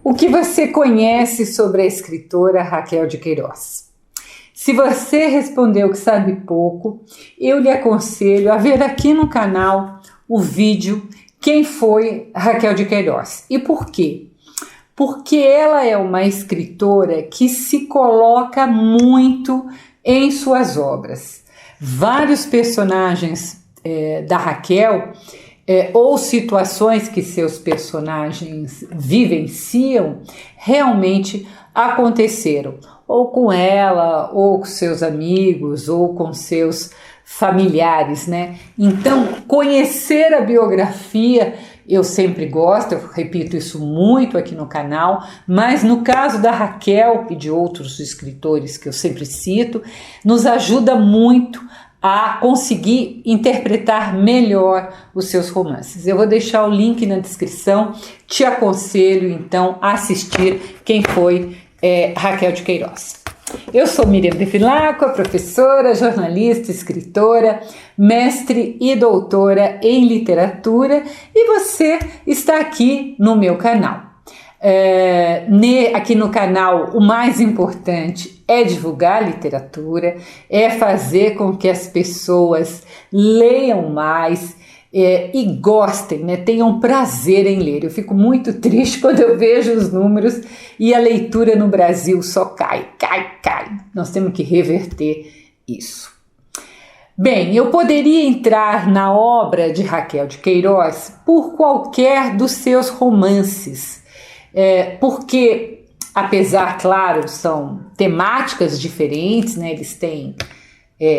O que você conhece sobre a escritora Raquel de Queiroz? Se você respondeu que sabe pouco, eu lhe aconselho a ver aqui no canal o vídeo Quem foi Raquel de Queiroz? E por quê? Porque ela é uma escritora que se coloca muito em suas obras. Vários personagens da Raquel ou situações que seus personagens vivenciam realmente aconteceram, ou com ela, ou com seus amigos, ou com seus familiares, né? Então, conhecer a biografia eu sempre gosto, eu repito isso muito aqui no canal, mas no caso da Raquel e de outros escritores que eu sempre cito, nos ajuda muito a conseguir interpretar melhor os seus romances. Eu vou deixar o link na descrição, te aconselho então a assistir Quem foi Raquel de Queiroz. Eu sou Miriam Bevilacqua, professora, jornalista, escritora, mestre e doutora em literatura, e você está aqui no meu canal. Aqui no canal o mais importante é divulgar literatura, é fazer com que as pessoas leiam mais e gostem, né? Tenham prazer em ler. Eu fico muito triste quando eu vejo os números e a leitura no Brasil só cai. Nós temos que reverter isso. Bem, eu poderia entrar na obra de Raquel de Queiroz por qualquer dos seus romances, porque, apesar, claro, são temáticas diferentes, né? Eles têm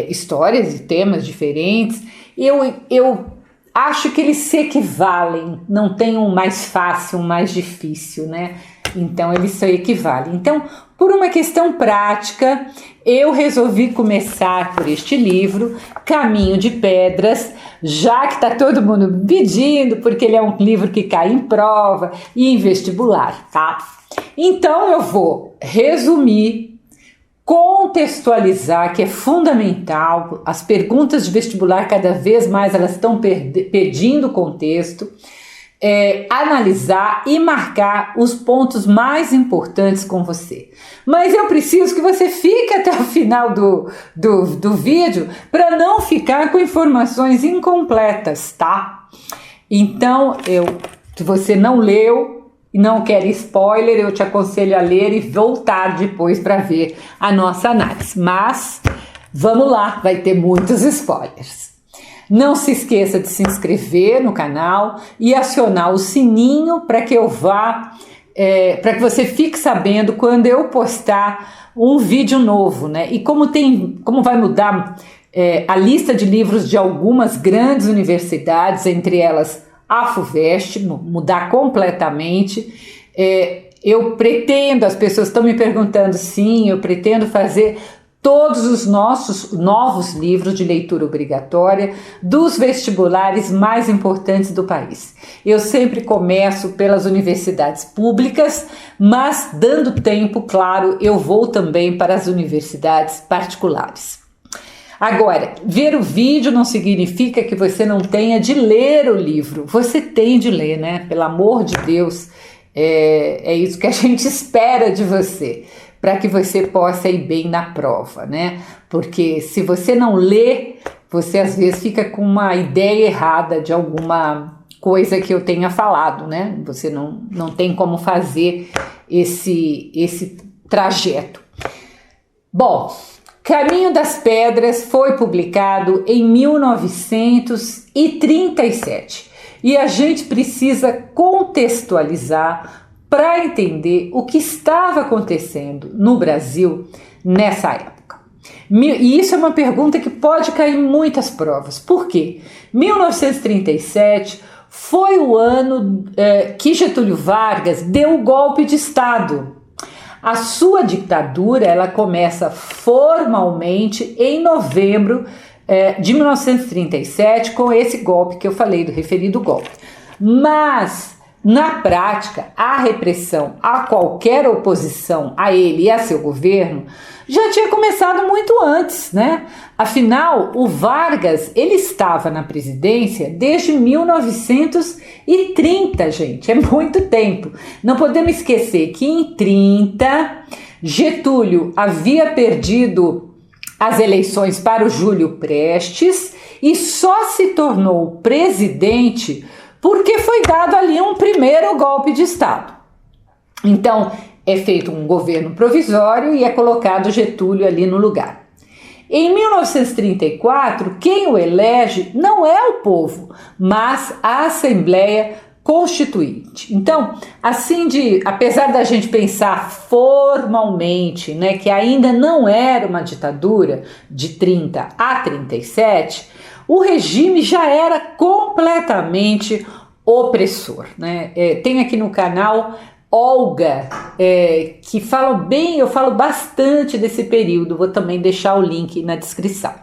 histórias e temas diferentes, eu acho que eles se equivalem, não tem um mais fácil, um mais difícil, né? Então eles se equivalem. Então, por uma questão prática, eu resolvi começar por este livro, Caminho de Pedras, já que está todo mundo me pedindo, porque ele é um livro que cai em prova e em vestibular, tá? Então eu vou resumir, contextualizar, que é fundamental. As perguntas de vestibular cada vez mais elas estão pedindo contexto, analisar e marcar os pontos mais importantes com você. Mas eu preciso que você fique até o final do vídeo para não ficar com informações incompletas, tá? Então, se você não leu e não quer spoiler, eu te aconselho a ler e voltar depois para ver a nossa análise. Mas, vamos lá, vai ter muitos spoilers. Não se esqueça de se inscrever no canal e acionar o sininho para que para que você fique sabendo quando eu postar um vídeo novo, né? E como vai mudar a lista de livros de algumas grandes universidades, entre elas a FUVEST, mudar completamente. Eu pretendo, as pessoas estão me perguntando, sim, eu pretendo fazer todos os nossos novos livros de leitura obrigatória dos vestibulares mais importantes do país. Eu sempre começo pelas universidades públicas, mas dando tempo, claro, eu vou também para as universidades particulares. Agora, ver o vídeo não significa que você não tenha de ler o livro. Você tem de ler, né? Pelo amor de Deus, é isso que a gente espera de você, para que você possa ir bem na prova, né? Porque se você não lê, você às vezes fica com uma ideia errada de alguma coisa que eu tenha falado, né? Você não tem como fazer esse trajeto. Bom, Caminho das Pedras foi publicado em 1937 e a gente precisa contextualizar para entender o que estava acontecendo no Brasil nessa época. E isso é uma pergunta que pode cair em muitas provas. Por quê? 1937 foi o ano que Getúlio Vargas deu o golpe de Estado. A sua ditadura ela começa formalmente em novembro de 1937 com esse golpe que eu falei, do referido golpe. Mas, na prática, a repressão a qualquer oposição a ele e a seu governo já tinha começado muito antes, né? Afinal, o Vargas, ele estava na presidência desde 1930, gente, é muito tempo. Não podemos esquecer que em 30, Getúlio havia perdido as eleições para o Júlio Prestes e só se tornou presidente porque foi dado ali um primeiro golpe de Estado. Então, é feito um governo provisório e é colocado Getúlio ali no lugar. Em 1934, quem o elege não é o povo, mas a Assembleia Constituinte. Então, apesar da gente pensar formalmente, né, que ainda não era uma ditadura de 30 a 37, o regime já era completamente opressor, né? Tem aqui no canal Olga, que fala bem, eu falo bastante desse período, vou também deixar o link na descrição.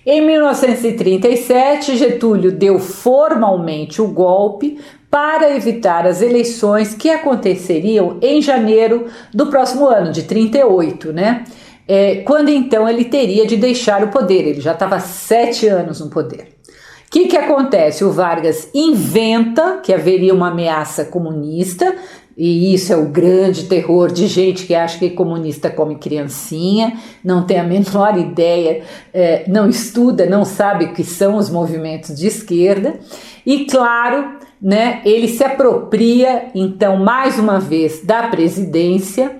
Em 1937, Getúlio deu formalmente o golpe para evitar as eleições que aconteceriam em janeiro do próximo ano, de 38, né? Quando então ele teria de deixar o poder, ele já estava 7 anos no poder. O que acontece? O Vargas inventa que haveria uma ameaça comunista, e isso é o grande terror de gente que acha que comunista come criancinha, não tem a menor ideia, não estuda, não sabe o que são os movimentos de esquerda. E claro, né, ele se apropria, então, mais uma vez, da presidência,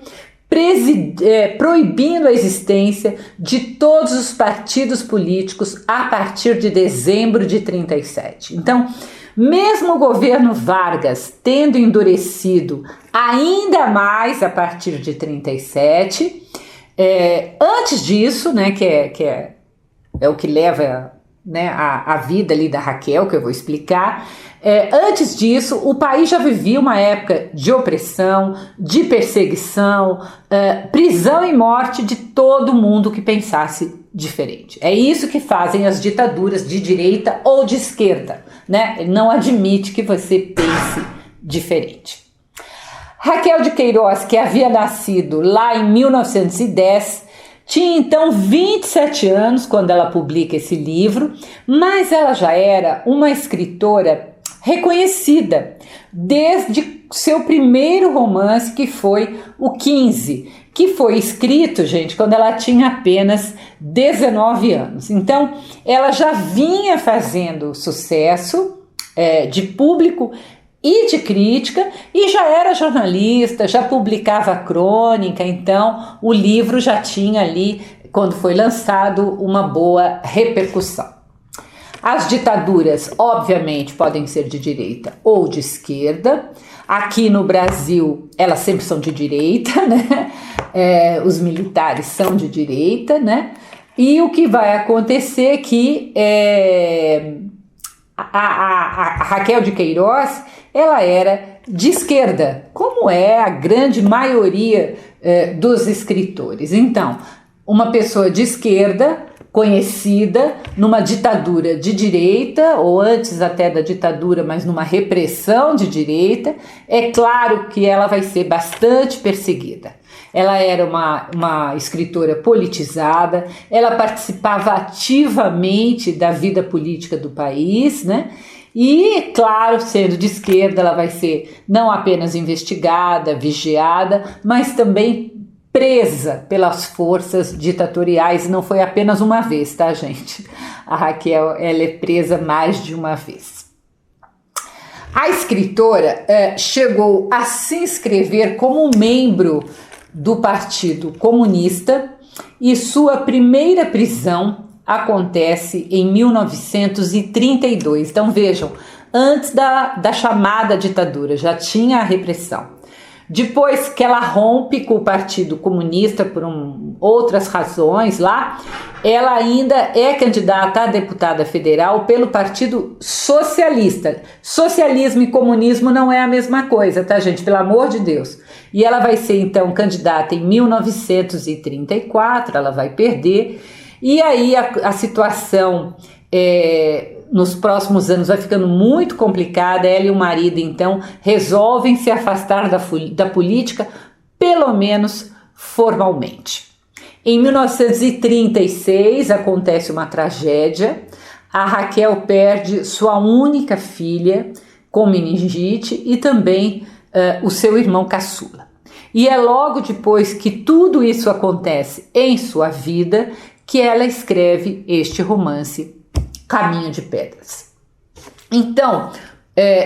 proibindo a existência de todos os partidos políticos a partir de dezembro de 37. Então, mesmo o governo Vargas tendo endurecido ainda mais a partir de 37, antes disso, né, que é o que leva, né, a vida ali da Raquel, que eu vou explicar, antes disso, o país já vivia uma época de opressão, de perseguição, prisão e morte de todo mundo que pensasse diferente. É isso que fazem as ditaduras de direita ou de esquerda, né? Ele não admite que você pense diferente. Raquel de Queiroz, que havia nascido lá em 1910, tinha então 27 anos quando ela publica esse livro, mas ela já era uma escritora reconhecida desde seu primeiro romance, que foi o 15, que foi escrito, gente, quando ela tinha apenas 19 anos. Então, ela já vinha fazendo sucesso de público e de crítica, e já era jornalista, já publicava crônica, então o livro já tinha ali, quando foi lançado, uma boa repercussão. As ditaduras, obviamente, podem ser de direita ou de esquerda. Aqui no Brasil, elas sempre são de direita, né? Os militares são de direita, né? E o que vai acontecer é que a Raquel de Queiroz, ela era de esquerda, como é a grande maioria dos escritores. Então, uma pessoa de esquerda, conhecida numa ditadura de direita, ou antes até da ditadura, mas numa repressão de direita, é claro que ela vai ser bastante perseguida. Ela era uma escritora politizada, ela participava ativamente da vida política do país, né? E, claro, sendo de esquerda, ela vai ser não apenas investigada, vigiada, mas também presa pelas forças ditatoriais. Não foi apenas uma vez, tá, gente? A Raquel, ela é presa mais de uma vez. A escritora chegou a se inscrever como membro do Partido Comunista e sua primeira prisão acontece em 1932. Então vejam, antes da chamada ditadura já tinha a repressão. Depois que ela rompe com o Partido Comunista por outras razões lá, ela ainda é candidata a deputada federal pelo Partido Socialista. Socialismo e comunismo não é a mesma coisa, tá, gente? Pelo amor de Deus. E ela vai ser, então, candidata em 1934, ela vai perder. E aí a situação nos próximos anos vai ficando muito complicada. Ela e o marido, então, resolvem se afastar da política, pelo menos formalmente. Em 1936 acontece uma tragédia. A Raquel perde sua única filha com meningite e também o seu irmão caçula. E é logo depois que tudo isso acontece em sua vida que ela escreve este romance, Caminho de Pedras. Então,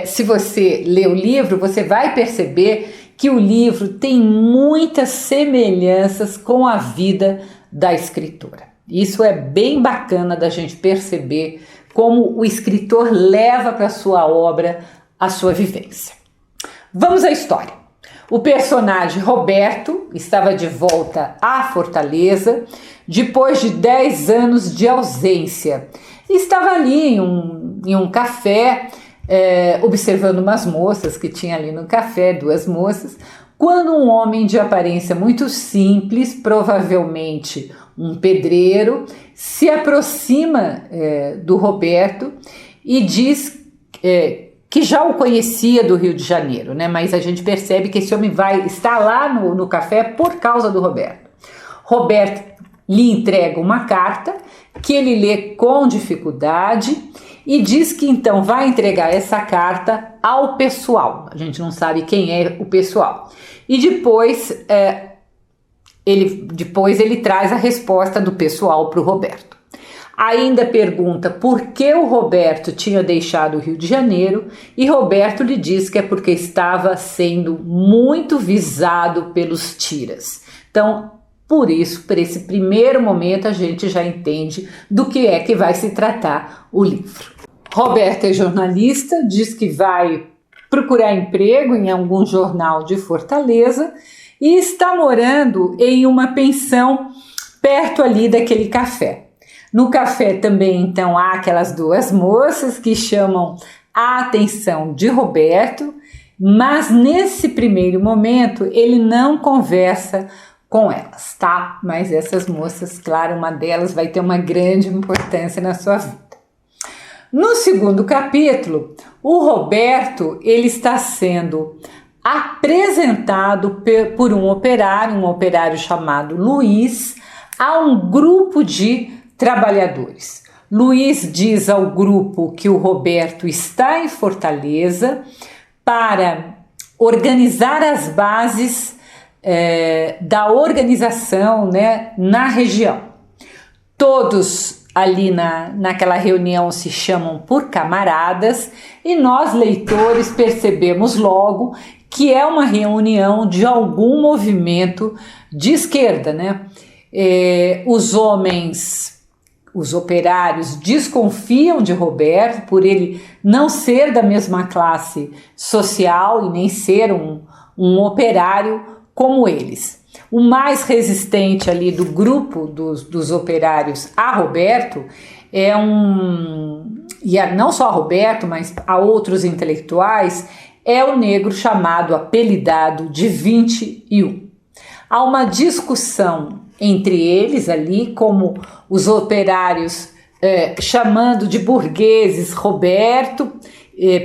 se você lê o livro, você vai perceber que o livro tem muitas semelhanças com a vida da escritora. Isso é bem bacana da gente perceber como o escritor leva para sua obra a sua vivência. Vamos à história. O personagem Roberto estava de volta à Fortaleza depois de 10 anos de ausência. Estava ali em um café, observando umas moças que tinha ali no café, 2 moças, quando um homem de aparência muito simples, provavelmente um pedreiro, se aproxima do Roberto e diz que já o conhecia do Rio de Janeiro, né? Mas a gente percebe que esse homem está lá no café por causa do Roberto. Roberto lhe entrega uma carta que ele lê com dificuldade e diz que então vai entregar essa carta ao pessoal. A gente não sabe quem é o pessoal. E depois ele traz a resposta do pessoal para o Roberto. Ainda pergunta por que o Roberto tinha deixado o Rio de Janeiro e Roberto lhe diz que é porque estava sendo muito visado pelos tiras. Então, por isso, por esse primeiro momento, a gente já entende do que é que vai se tratar o livro. Roberto é jornalista, diz que vai procurar emprego em algum jornal de Fortaleza e está morando em uma pensão perto ali daquele café. No café também, então, há aquelas 2 moças que chamam a atenção de Roberto, mas nesse primeiro momento ele não conversa com elas, tá? Mas essas moças, claro, uma delas vai ter uma grande importância na sua vida. No segundo capítulo, o Roberto ele está sendo apresentado por um operário chamado Luiz, a um grupo de trabalhadores. Luiz diz ao grupo que o Roberto está em Fortaleza para organizar as bases da organização, né, na região. Todos ali naquela reunião se chamam por camaradas e nós, leitores, percebemos logo que é uma reunião de algum movimento de esquerda, né? Os operários desconfiam de Roberto por ele não ser da mesma classe social e nem ser um operário como eles. O mais resistente ali do grupo dos operários a Roberto não só a Roberto, mas a outros intelectuais, é o negro apelidado de 21. Há uma discussão entre eles ali, como os operários chamando de burgueses Roberto,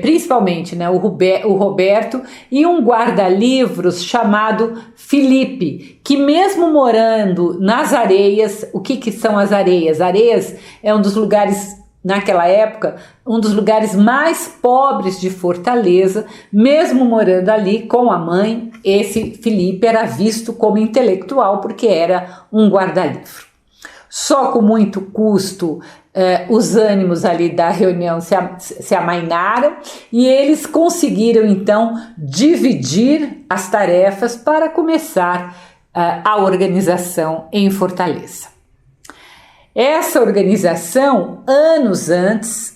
principalmente, né, o Roberto, e um guarda-livros chamado Felipe, que mesmo morando nas areias, o que são as areias? Areias é um dos lugares, naquela época, um dos lugares mais pobres de Fortaleza, mesmo morando ali com a mãe, esse Felipe era visto como intelectual porque era um guarda-livro. Só com muito custo os ânimos ali da reunião se amainaram e eles conseguiram então dividir as tarefas para começar a organização em Fortaleza. Essa organização, anos antes,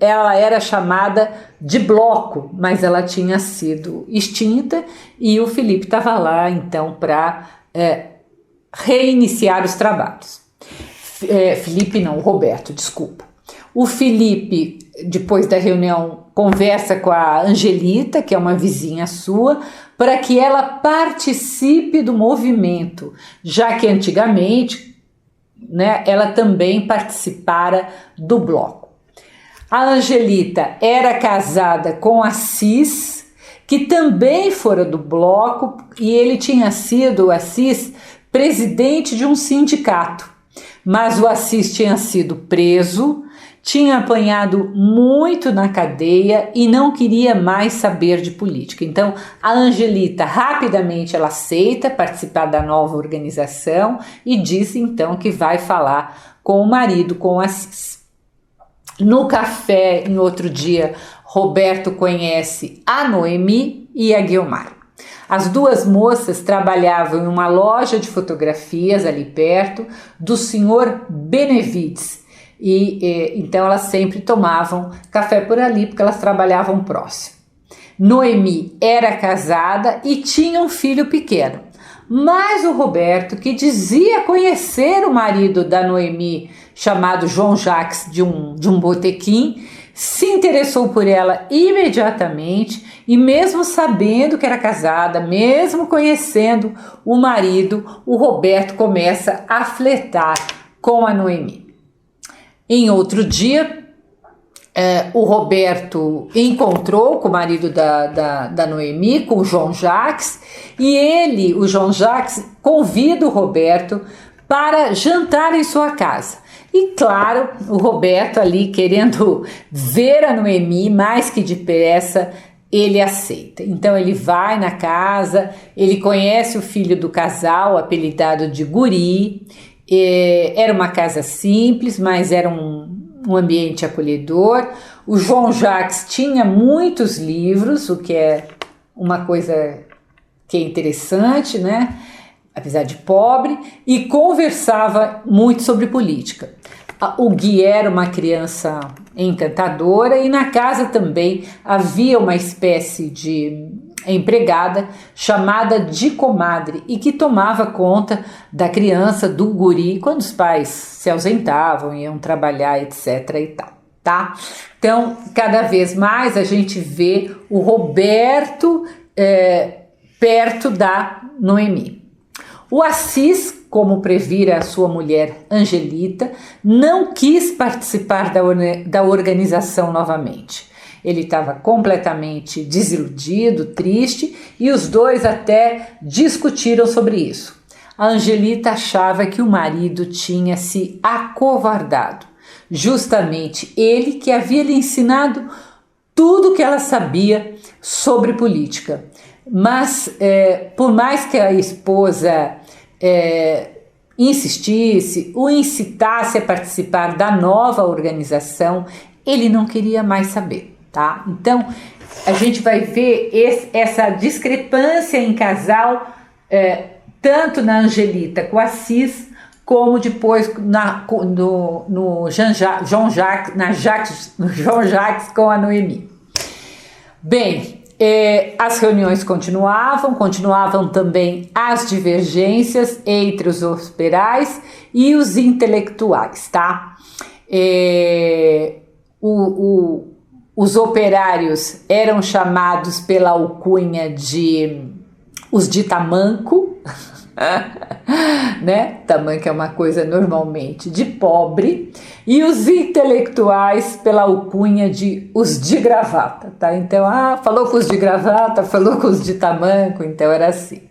ela era chamada de bloco, mas ela tinha sido extinta e o Felipe estava lá então para reiniciar os trabalhos. O Roberto, desculpa. O Felipe, depois da reunião, conversa com a Angelita, que é uma vizinha sua, para que ela participe do movimento, já que antigamente, né, ela também participara do bloco. A Angelita era casada com Assis, que também fora do bloco, e ele tinha sido, Assis, presidente de um sindicato. Mas o Assis tinha sido preso, tinha apanhado muito na cadeia e não queria mais saber de política. Então, a Angelita rapidamente ela aceita participar da nova organização e diz então que vai falar com o marido, com o Assis. No café, em outro dia, Roberto conhece a Noemi e a Guiomar. As duas moças trabalhavam em uma loja de fotografias ali perto do senhor Benevides e então elas sempre tomavam café por ali porque elas trabalhavam próximo. Noemi era casada e tinha um filho pequeno, mas o Roberto, que dizia conhecer o marido da Noemi, chamado João Jacques de um botequim, se interessou por ela imediatamente e mesmo sabendo que era casada, mesmo conhecendo o marido, o Roberto começa a flertar com a Noemi. Em outro dia, o Roberto encontrou com o marido da Noemi, com o João Jacques, e o João Jacques, convida o Roberto para jantar em sua casa. E claro, o Roberto ali querendo ver a Noemi mais que depressa, ele aceita. Então ele vai na casa, ele conhece o filho do casal, apelidado de Guri. Era uma casa simples, mas era um ambiente acolhedor. O João Jacques tinha muitos livros, o que é uma coisa que é interessante, né? Apesar de pobre, e conversava muito sobre política. O Gui era uma criança encantadora e na casa também havia uma espécie de empregada chamada de comadre e que tomava conta da criança, do guri, quando os pais se ausentavam, iam trabalhar, etc. e tal, tá? Então, cada vez mais a gente vê o Roberto perto da Noemi. O Assis, como previra a sua mulher Angelita, não quis participar da organização novamente. Ele estava completamente desiludido, triste, e os dois até discutiram sobre isso. A Angelita achava que o marido tinha se acovardado. Justamente ele que havia lhe ensinado tudo o que ela sabia sobre política. Mas, por mais que a esposa insistisse, o incitasse a participar da nova organização, ele não queria mais saber, tá? Então, a gente vai ver essa discrepância em casal, tanto na Angelita com Assis, como depois no João Jacques com a Noemi. Bem, as reuniões continuavam também as divergências entre os operários e os intelectuais, tá? Os operários eram chamados pela alcunha de os de tamanco, né? Tamanco é uma coisa normalmente de pobre, e os intelectuais pela alcunha de os de gravata, tá? Então, falou com os de gravata, falou com os de tamanco, então era assim.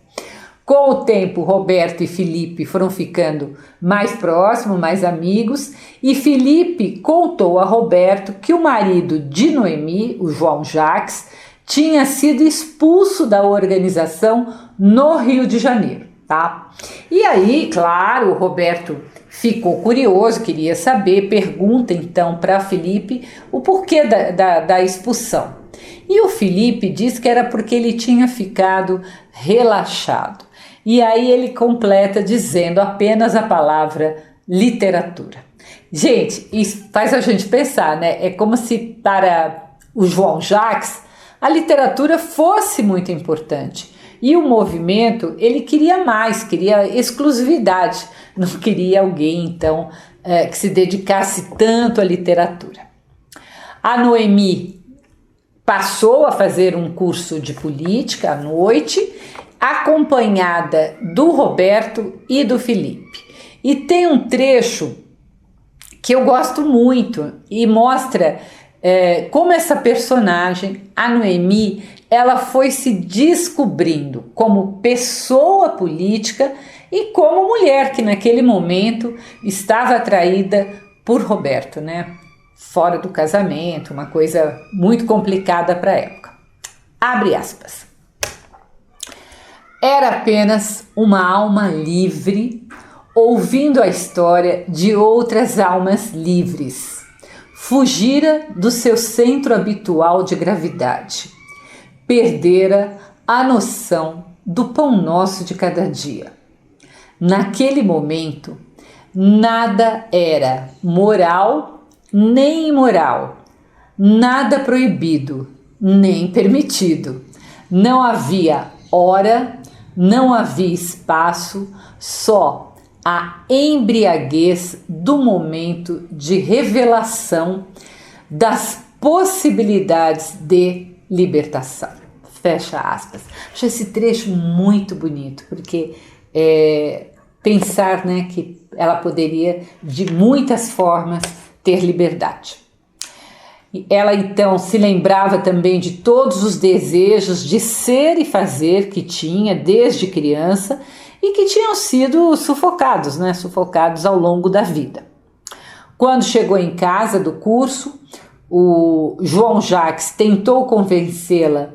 Com o tempo, Roberto e Felipe foram ficando mais próximos, mais amigos, e Felipe contou a Roberto que o marido de Noemi, o João Jacques, tinha sido expulso da organização no Rio de Janeiro, tá? E aí, claro, o Roberto ficou curioso, queria saber, pergunta então para Felipe o porquê da expulsão. E o Felipe diz que era porque ele tinha ficado relaxado. E aí ele completa dizendo apenas a palavra literatura. Gente, isso faz a gente pensar, né? É como se para o João Jacques a literatura fosse muito importante. E o movimento, ele queria mais, queria exclusividade, não queria alguém, então, que se dedicasse tanto à literatura. A Noemi passou a fazer um curso de política à noite, acompanhada do Roberto e do Felipe. E tem um trecho que eu gosto muito e mostra como essa personagem, a Noemi, ela foi se descobrindo como pessoa política e como mulher que naquele momento estava atraída por Roberto, né? Fora do casamento, uma coisa muito complicada para a época. Abre aspas. Era apenas uma alma livre, ouvindo a história de outras almas livres. Fugira do seu centro habitual de gravidade. Perdera a noção do pão nosso de cada dia. Naquele momento, nada era moral nem imoral, nada proibido nem permitido. Não havia hora, não havia espaço, só a embriaguez do momento de revelação das possibilidades de libertação. Fecha aspas. Acho esse trecho muito bonito, porque pensar, né, que ela poderia de muitas formas ter liberdade. Ela então se lembrava também de todos os desejos de ser e fazer que tinha desde criança e que tinham sido sufocados, né? Sufocados ao longo da vida. Quando chegou em casa do curso, o João Jacques tentou convencê-la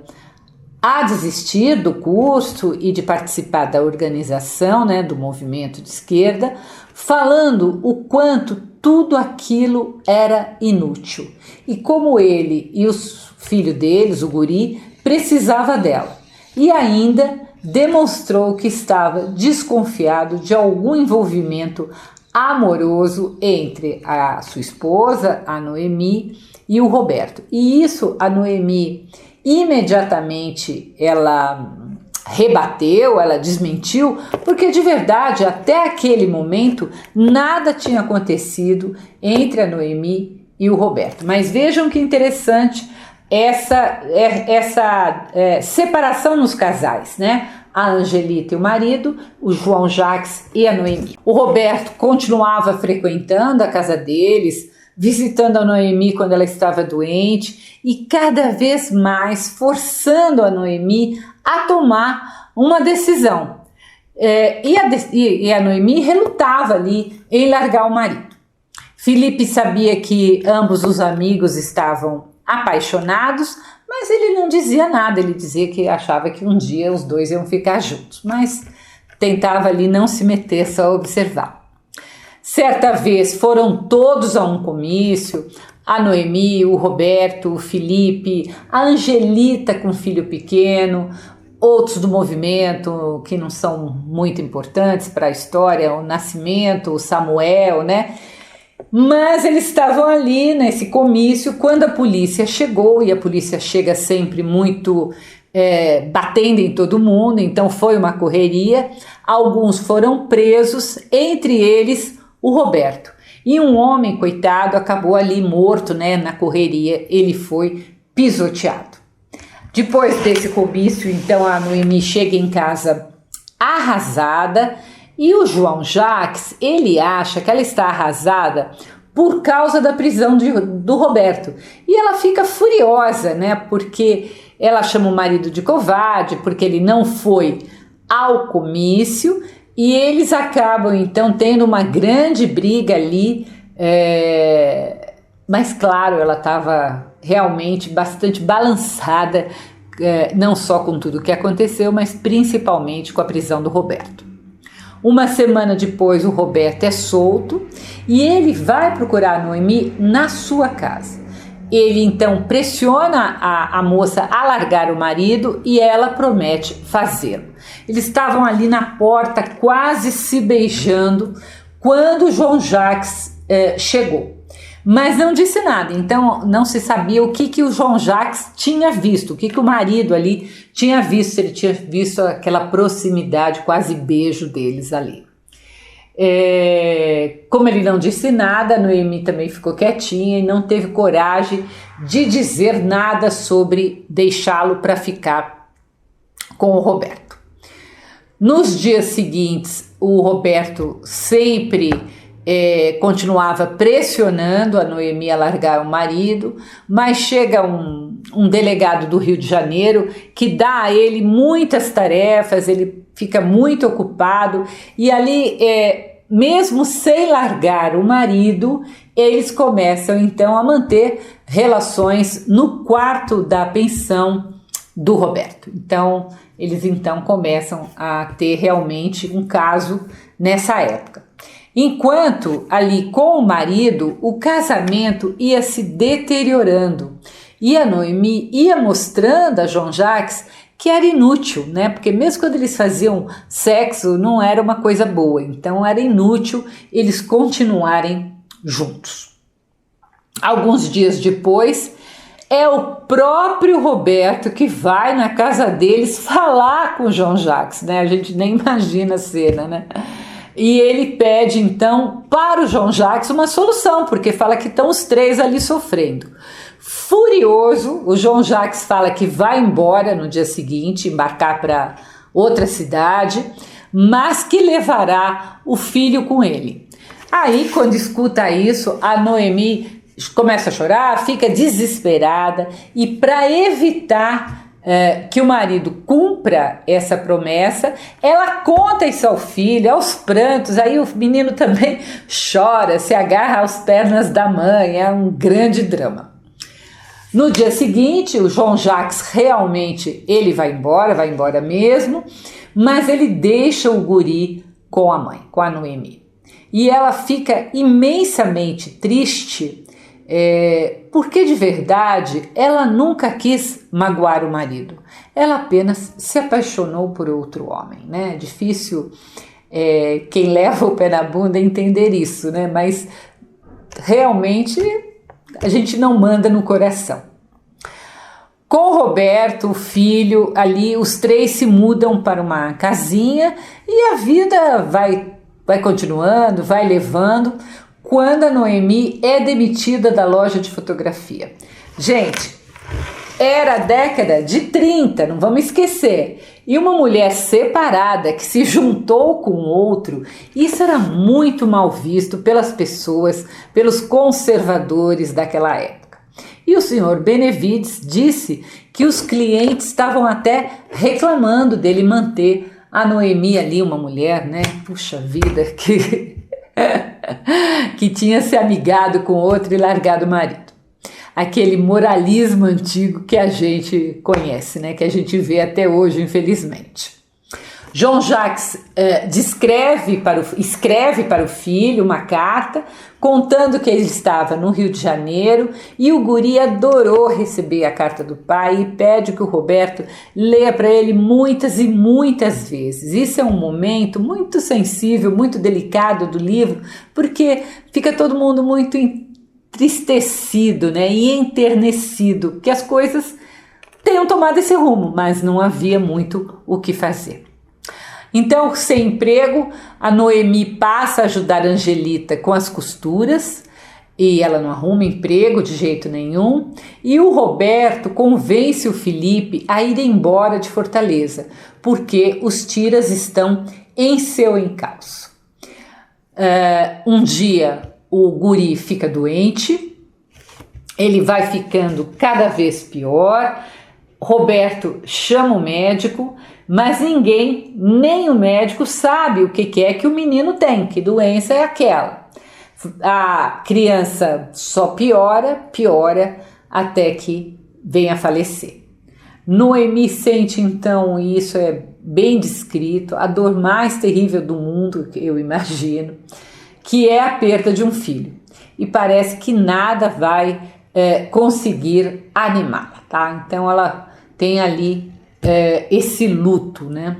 a desistir do curso e de participar da organização, né, do movimento de esquerda, falando o quanto tudo aquilo era inútil e como ele e os filhos deles, o guri, precisava dela. E ainda demonstrou que estava desconfiado de algum envolvimento amoroso entre a sua esposa, a Noemi, e o Roberto. E isso a Noemi imediatamente ela rebateu, ela desmentiu, porque de verdade até aquele momento nada tinha acontecido entre a Noemi e o Roberto. Mas vejam que interessante essa separação nos casais, né? A Angelita e o marido, o João Jacques e a Noemi. O Roberto continuava frequentando a casa deles, visitando a Noemi quando ela estava doente e cada vez mais forçando a Noemi a tomar uma decisão. E a Noemi relutava ali em largar o marido. Felipe sabia que ambos os amigos estavam apaixonados, mas ele não dizia nada, ele dizia que achava que um dia os dois iam ficar juntos, mas tentava ali não se meter, só observar. Certa vez foram todos a um comício, a Noemi, o Roberto, o Felipe, a Angelita com filho pequeno, outros do movimento que não são muito importantes para a história, o Nascimento, o Samuel, né? Mas eles estavam ali nesse comício quando a polícia chegou, e a polícia chega sempre muito batendo em todo mundo, então foi uma correria. Alguns foram presos, entre eles o Roberto. E um homem, coitado, acabou ali morto, né, na correria, ele foi pisoteado. Depois desse comício, então, a Noemi chega em casa arrasada e o João Jacques, ele acha que ela está arrasada por causa da prisão do Roberto. E ela fica furiosa, né, porque ela chama o marido de covarde, porque ele não foi ao comício. E eles acabam, então, tendo uma grande briga ali, mas, claro, ela estava realmente bastante balançada, não só com tudo o que aconteceu, mas principalmente com a prisão do Roberto. Uma semana depois, o Roberto é solto e ele vai procurar a Noemi na sua casa. Ele, então, pressiona a moça a largar o marido e ela promete fazê-lo. Eles estavam ali na porta, quase se beijando, quando João Jacques chegou. Mas não disse nada, então não se sabia o que o João Jacques tinha visto, o que o marido ali tinha visto, se ele tinha visto aquela proximidade, quase beijo deles ali. Como ele não disse nada, a Noemi também ficou quietinha e não teve coragem de dizer nada sobre deixá-lo para ficar com o Roberto. Nos dias seguintes, o Roberto sempre continuava pressionando a Noemi a largar o marido, mas chega um delegado do Rio de Janeiro que dá a ele muitas tarefas, ele fica muito ocupado e ali, mesmo sem largar o marido, eles começam então a manter relações no quarto da pensão do Roberto. Então, eles então começam a ter realmente um caso nessa época. Enquanto ali com o marido, o casamento ia se deteriorando e a Noemi ia mostrando a João Jacques que era inútil, né? Porque mesmo quando eles faziam sexo, não era uma coisa boa, então era inútil eles continuarem juntos. Alguns dias depois, é o próprio Roberto que vai na casa deles falar com o João Jacques, né? A gente nem imagina a cena, né? E ele pede então para o João Jacques uma solução, porque fala que estão os três ali sofrendo. Furioso, o João Jacques fala que vai embora no dia seguinte, embarcar para outra cidade, mas que levará o filho com ele. Aí, quando escuta isso, a Noemi começa a chorar, fica desesperada e, para evitar que o marido cumpra essa promessa, ela conta isso ao filho, aos prantos. Aí o menino também chora, se agarra às pernas da mãe, é um grande drama. No dia seguinte, o João Jacques realmente ele vai embora mesmo, mas ele deixa o guri com a mãe, com a Noemi. E ela fica imensamente triste, porque de verdade ela nunca quis magoar o marido. Ela apenas se apaixonou por outro homem, né? Difícil quem leva o pé na bunda entender isso, né? Mas realmente a gente não manda no coração. Com o Roberto, o filho, ali os três se mudam para uma casinha e a vida vai continuando, vai levando, quando a Noemi é demitida da loja de fotografia. Gente, era a década de 30, não vamos esquecer, e uma mulher separada que se juntou com outro, isso era muito mal visto pelas pessoas, pelos conservadores daquela época. E o senhor Benevides disse que os clientes estavam até reclamando dele manter a Noemi ali, uma mulher, né? Puxa vida, que tinha se amigado com outro e largado o marido. Aquele moralismo antigo que a gente conhece, né? Que a gente vê até hoje, infelizmente. João Jacques escreve para o filho uma carta contando que ele estava no Rio de Janeiro e o guri adorou receber a carta do pai e pede que o Roberto leia para ele muitas e muitas vezes. Isso é um momento muito sensível, muito delicado do livro, porque fica todo mundo muito entristecido, né, e enternecido, que as coisas tenham tomado esse rumo, mas não havia muito o que fazer. Então, sem emprego, a Noemi passa a ajudar a Angelita com as costuras e ela não arruma emprego de jeito nenhum. E o Roberto convence o Felipe a ir embora de Fortaleza, porque os tiras estão em seu encalço. Um dia o guri fica doente, ele vai ficando cada vez pior. Roberto chama o médico, mas ninguém, nem o médico, sabe o que é que o menino tem, que doença é aquela. A criança só piora até que vem a falecer. Noemi sente então, e isso é bem descrito, a dor mais terrível do mundo, eu imagino, que é a perda de um filho. E parece que nada vai conseguir animá-la, tá? Então ela tem ali esse luto, né?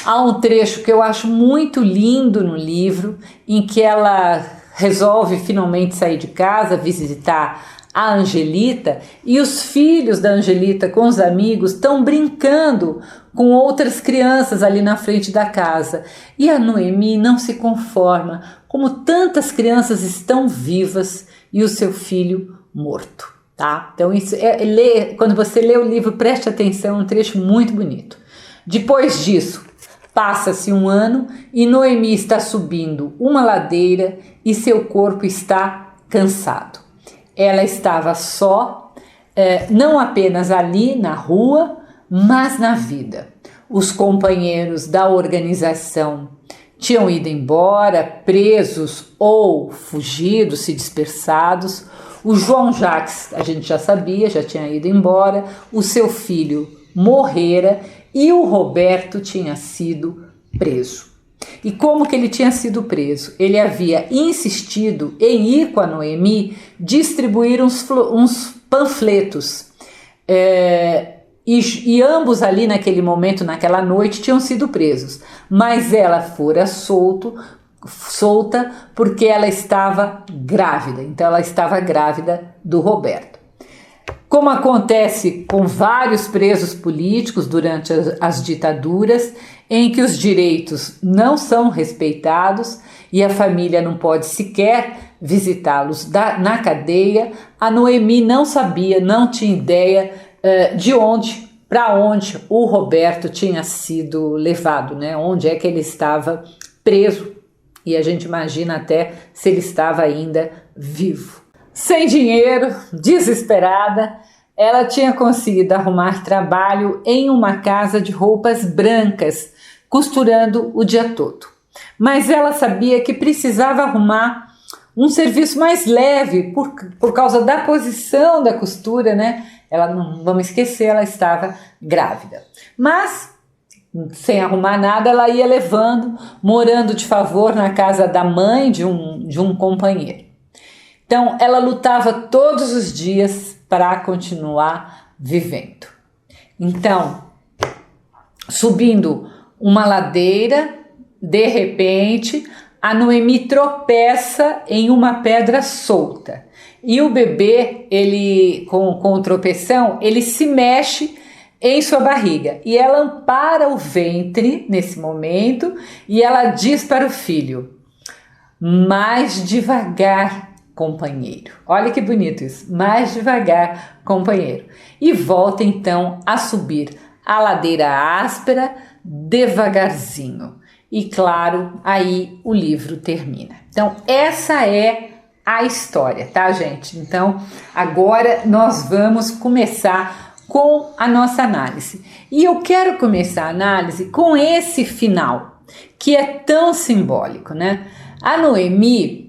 Há um trecho que eu acho muito lindo no livro, em que ela resolve finalmente sair de casa, visitar a Angelita, e os filhos da Angelita com os amigos estão brincando com outras crianças ali na frente da casa. E a Noemi não se conforma, como tantas crianças estão vivas e o seu filho morto. Tá? Então isso quando você lê o livro, preste atenção, é um trecho muito bonito. Depois disso, Passa-se um ano e Noemi está subindo uma ladeira e seu corpo está cansado. Ela estava só, não apenas ali na rua, mas na vida. Os companheiros da organização tinham ido embora, presos ou fugidos, se dispersados. O João Jacques, a gente já sabia, já tinha ido embora. O seu filho morrera e o Roberto tinha sido preso. E como que ele tinha sido preso? Ele havia insistido em ir com a Noemi distribuir uns panfletos. E ambos ali naquele momento, naquela noite, tinham sido presos. Mas ela fora solta porque ela estava grávida. Então ela estava grávida do Roberto. Como acontece com vários presos políticos durante as ditaduras, em que os direitos não são respeitados e a família não pode sequer visitá-los na cadeia, a Noemi não sabia, não tinha ideia para onde o Roberto tinha sido levado, né? Onde é que ele estava preso, e a gente imagina até se ele estava ainda vivo. Sem dinheiro, desesperada, ela tinha conseguido arrumar trabalho em uma casa de roupas brancas, costurando o dia todo. Mas ela sabia que precisava arrumar um serviço mais leve por causa da posição da costura, né? Ela, não vamos esquecer, ela estava grávida. Mas, sem arrumar nada, ela ia levando, morando de favor na casa da mãe de um companheiro. Então, ela lutava todos os dias para continuar vivendo. Então, subindo uma ladeira, de repente, a Noemi tropeça em uma pedra solta. E o bebê, ele com o tropeção, ele se mexe em sua barriga. E ela ampara o ventre nesse momento e ela diz para o filho: mais devagar, companheiro. Olha que bonito isso, mais devagar, companheiro. E volta então a subir a ladeira áspera devagarzinho. E claro, aí o livro termina. Então essa é a história, tá, gente? Então agora nós vamos começar com a nossa análise. E eu quero começar a análise com esse final, que é tão simbólico, né? A Noemi,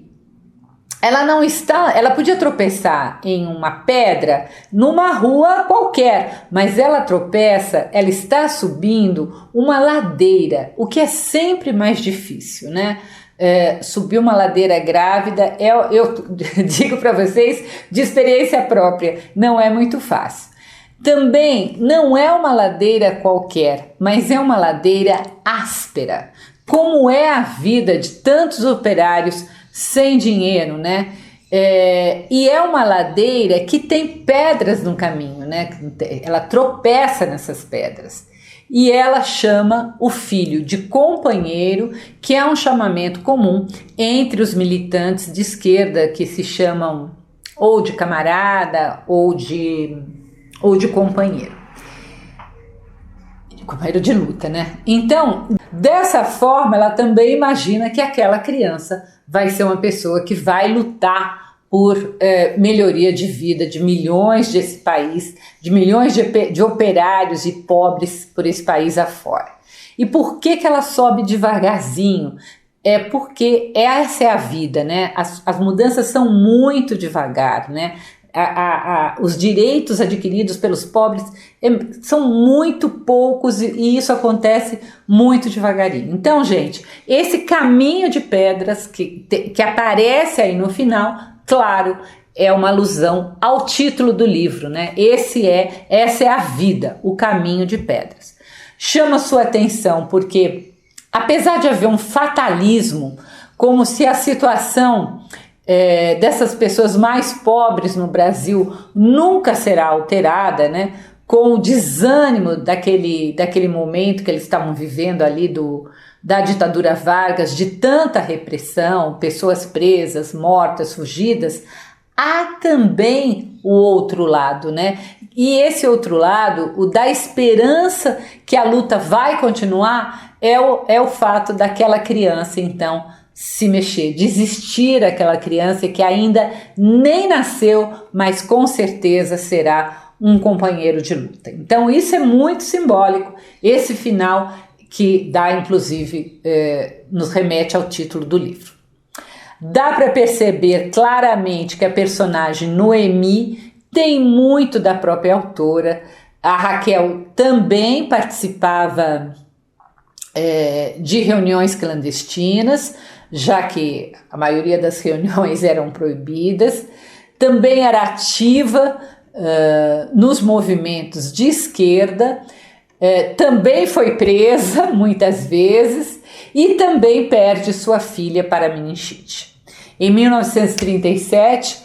ela podia tropeçar em uma pedra numa rua qualquer, mas ela tropeça, ela está subindo uma ladeira, o que é sempre mais difícil, né? Subir uma ladeira grávida, eu digo para vocês de experiência própria, não é muito fácil. Também não é uma ladeira qualquer, mas é uma ladeira áspera, como é a vida de tantos operários sem dinheiro, né? E é uma ladeira que tem pedras no caminho, né? Ela tropeça nessas pedras. E ela chama o filho de companheiro, que é um chamamento comum entre os militantes de esquerda, que se chamam ou de camarada ou de companheiro. Companheiro de luta, né? Então, dessa forma, ela também imagina que aquela criança vai ser uma pessoa que vai lutar por melhoria de vida de milhões desse país, de milhões de operários e pobres por esse país afora. E por que ela sobe devagarzinho? É porque essa é a vida, né? As mudanças são muito devagar, né? Os direitos adquiridos pelos pobres são muito poucos e isso acontece muito devagarinho. Então, gente, esse caminho de pedras que aparece aí no final, claro, é uma alusão ao título do livro, né? Essa é a vida, o caminho de pedras. Chama sua atenção porque, apesar de haver um fatalismo, como se a situação dessas pessoas mais pobres no Brasil nunca será alterada, né? Com o desânimo daquele momento que eles estavam vivendo ali da ditadura Vargas, de tanta repressão, pessoas presas, mortas, fugidas, há também o outro lado, né? E esse outro lado, o da esperança que a luta vai continuar, é o fato daquela criança, então, se mexer, desistir aquela criança que ainda nem nasceu, mas com certeza será um companheiro de luta. Então isso é muito simbólico, esse final que dá, inclusive, nos remete ao título do livro. Dá para perceber claramente que a personagem Noemi tem muito da própria autora. A Raquel também participava de reuniões clandestinas, já que a maioria das reuniões eram proibidas. Também era ativa nos movimentos de esquerda, também foi presa muitas vezes e também perde sua filha para meningite. Em 1937,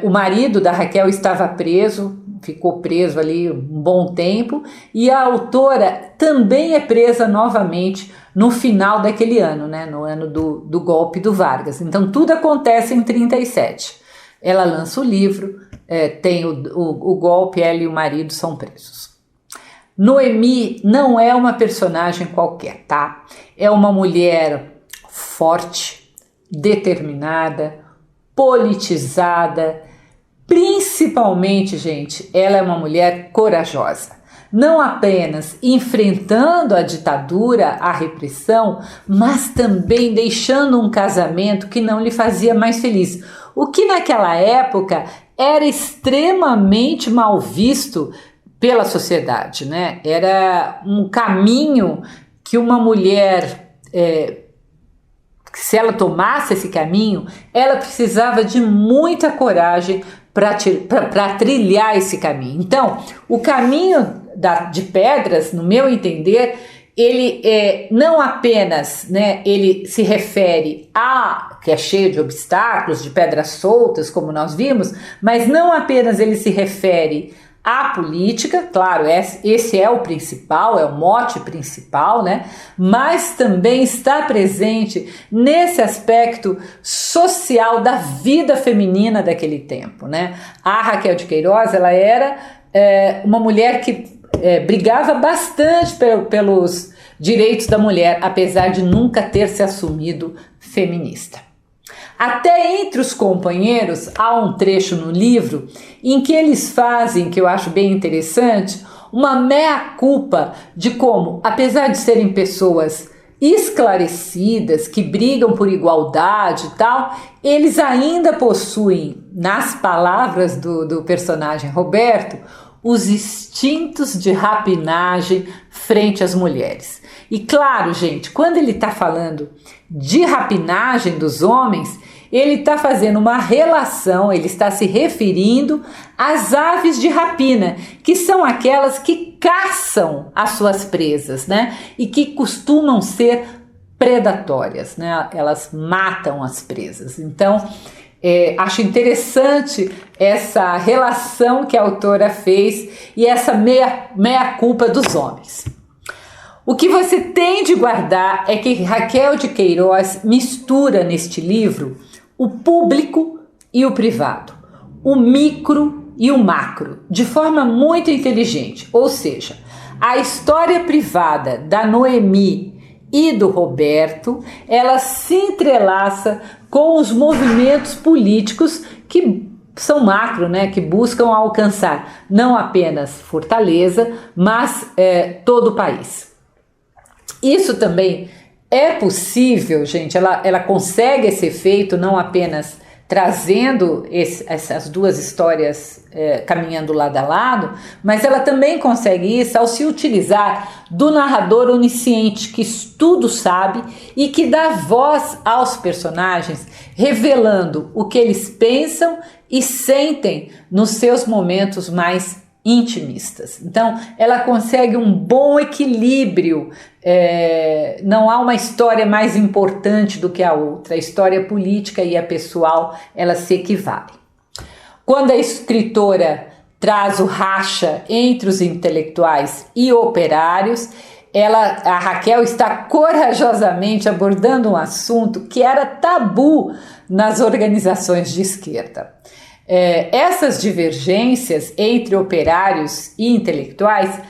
o marido da Raquel estava preso, ficou preso ali um bom tempo, e a autora também é presa novamente no final daquele ano, né, no ano do golpe do Vargas. Então tudo acontece em 37. Ela lança o livro, tem o golpe, ela e o marido são presos. Noemi não é uma personagem qualquer, tá? É uma mulher forte, determinada, politizada. Principalmente, gente, ela é uma mulher corajosa. Não apenas enfrentando a ditadura, a repressão, mas também deixando um casamento que não lhe fazia mais feliz. O que naquela época era extremamente mal visto pela sociedade, né? Era um caminho que uma mulher, se ela tomasse esse caminho, ela precisava de muita coragem para trilhar esse caminho. Então, o caminho de Pedras, no meu entender, ele não apenas, né, ele se refere a que é cheio de obstáculos, de pedras soltas, como nós vimos, mas não apenas ele se refere à política, claro, esse é o principal, é o mote principal, né? Mas também está presente nesse aspecto social da vida feminina daquele tempo, né? A Raquel de Queiroz, ela era uma mulher que brigava bastante pelos direitos da mulher, apesar de nunca ter se assumido feminista. Até entre os companheiros há um trecho no livro em que eles fazem, que eu acho bem interessante, uma mea-culpa de como, apesar de serem pessoas esclarecidas, que brigam por igualdade e tal, eles ainda possuem, nas palavras do personagem Roberto, os instintos de rapinagem frente às mulheres. E claro, gente, quando ele está falando de rapinagem dos homens, ele está fazendo uma relação, ele está se referindo às aves de rapina, que são aquelas que caçam as suas presas, né? E que costumam ser predatórias, né? Elas matam as presas. Então, acho interessante essa relação que a autora fez e essa meia-culpa dos homens. O que você tem de guardar é que Raquel de Queiroz mistura neste livro o público e o privado, o micro e o macro, de forma muito inteligente. Ou seja, a história privada da Noemi e do Roberto, ela se entrelaça com os movimentos políticos que são macro, né, que buscam alcançar não apenas Fortaleza, mas todo o país. Isso também é possível, gente, ela consegue esse efeito não apenas trazendo essas duas histórias caminhando lado a lado, mas ela também consegue isso ao se utilizar do narrador onisciente que tudo sabe e que dá voz aos personagens, revelando o que eles pensam e sentem nos seus momentos mais intimistas. Então, ela consegue um bom equilíbrio. Não há uma história mais importante do que a outra. A história política e a pessoal, elas se equivalem. Quando a escritora traz o racha entre os intelectuais e operários, a Raquel está corajosamente abordando um assunto que era tabu nas organizações de esquerda. Essas divergências entre operários e intelectuais,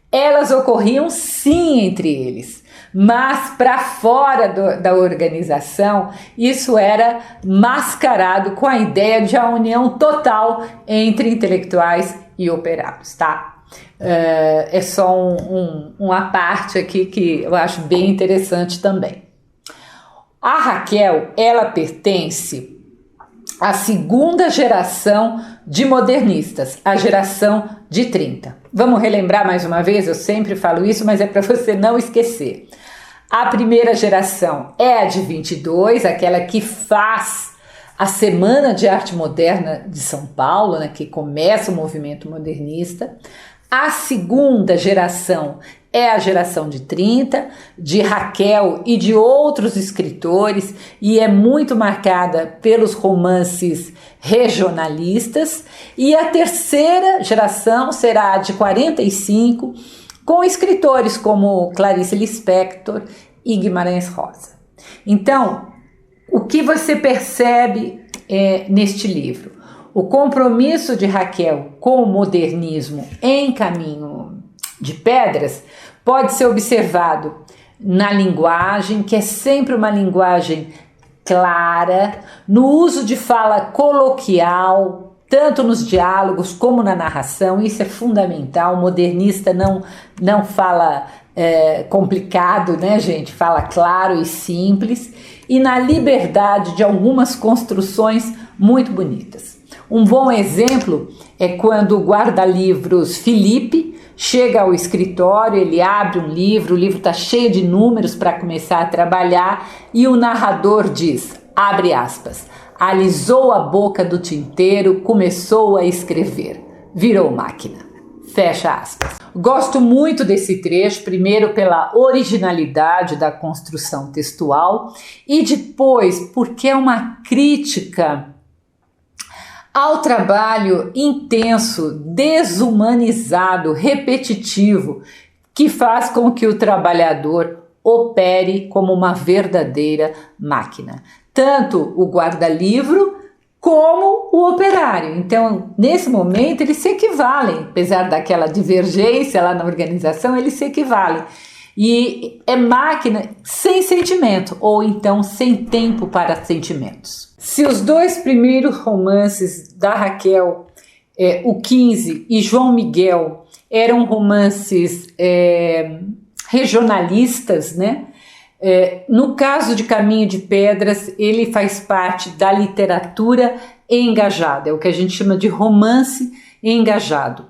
elas ocorriam sim entre eles, mas para fora da organização isso era mascarado com a ideia de a união total entre intelectuais e operários, tá? É só uma parte aqui que eu acho bem interessante também. A Raquel, ela pertence à segunda geração de modernistas, a geração de 30. Vamos relembrar mais uma vez? Eu sempre falo isso, mas é para você não esquecer. A primeira geração é a de 22, aquela que faz a Semana de Arte Moderna de São Paulo, né, que começa o movimento modernista. A segunda geração é a geração de 30, de Raquel e de outros escritores, e é muito marcada pelos romances regionalistas. E a terceira geração será a de 45, com escritores como Clarice Lispector e Guimarães Rosa. Então, o que você percebe neste livro? O compromisso de Raquel com o modernismo em Caminho de Pedras pode ser observado na linguagem, que é sempre uma linguagem clara, no uso de fala coloquial, tanto nos diálogos como na narração. Isso é fundamental. O modernista não fala complicado, né, gente? Fala claro e simples, e na liberdade de algumas construções muito bonitas. Um bom exemplo é quando o guarda-livros Felipe chega ao escritório, ele abre um livro, o livro está cheio de números para começar a trabalhar, e o narrador diz, abre aspas, alisou a boca do tinteiro, começou a escrever, virou máquina, fecha aspas. Gosto muito desse trecho, primeiro pela originalidade da construção textual e depois porque é uma crítica ao trabalho intenso, desumanizado, repetitivo, que faz com que o trabalhador opere como uma verdadeira máquina. Tanto o guarda-livro como o operário. Então, nesse momento, eles se equivalem, apesar daquela divergência lá na organização, eles se equivalem. E é máquina sem sentimento, ou então sem tempo para sentimentos. Se os dois primeiros romances da Raquel, o 15 e João Miguel, eram romances regionalistas, né? No caso de Caminho de Pedras, ele faz parte da literatura engajada, é o que a gente chama de romance engajado.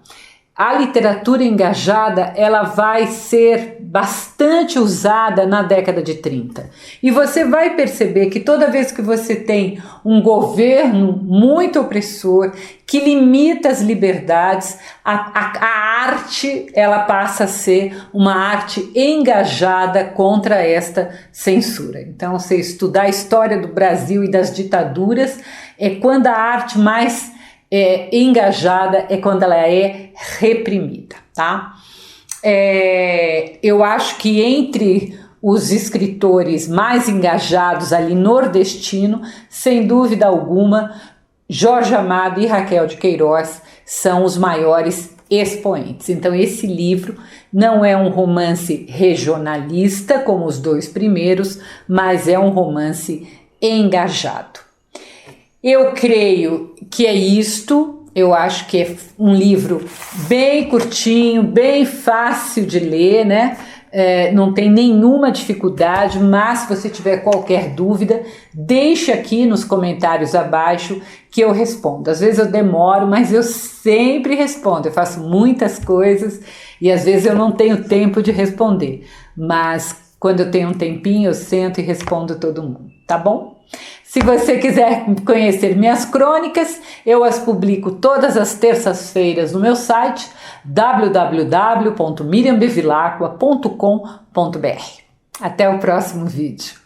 A literatura engajada, ela vai ser bastante usada na década de 30. E você vai perceber que toda vez que você tem um governo muito opressor, que limita as liberdades, a arte, ela passa a ser uma arte engajada contra esta censura. Então, você estudar a história do Brasil e das ditaduras, é quando a arte mais engajada é quando ela é reprimida, tá? Eu acho que entre os escritores mais engajados ali nordestino, sem dúvida alguma, Jorge Amado e Raquel de Queiroz são os maiores expoentes. Então esse livro não é um romance regionalista como os dois primeiros, mas é um romance engajado. Eu creio que é isto. Eu acho que é um livro bem curtinho, bem fácil de ler, né? Não tem nenhuma dificuldade, mas se você tiver qualquer dúvida, deixe aqui nos comentários abaixo que eu respondo. Às vezes eu demoro, mas eu sempre respondo. Eu faço muitas coisas e às vezes eu não tenho tempo de responder, mas quando eu tenho um tempinho eu sento e respondo todo mundo, tá bom? Se você quiser conhecer minhas crônicas, eu as publico todas as terças-feiras no meu site www.miriambevilacqua.com.br. Até o próximo vídeo.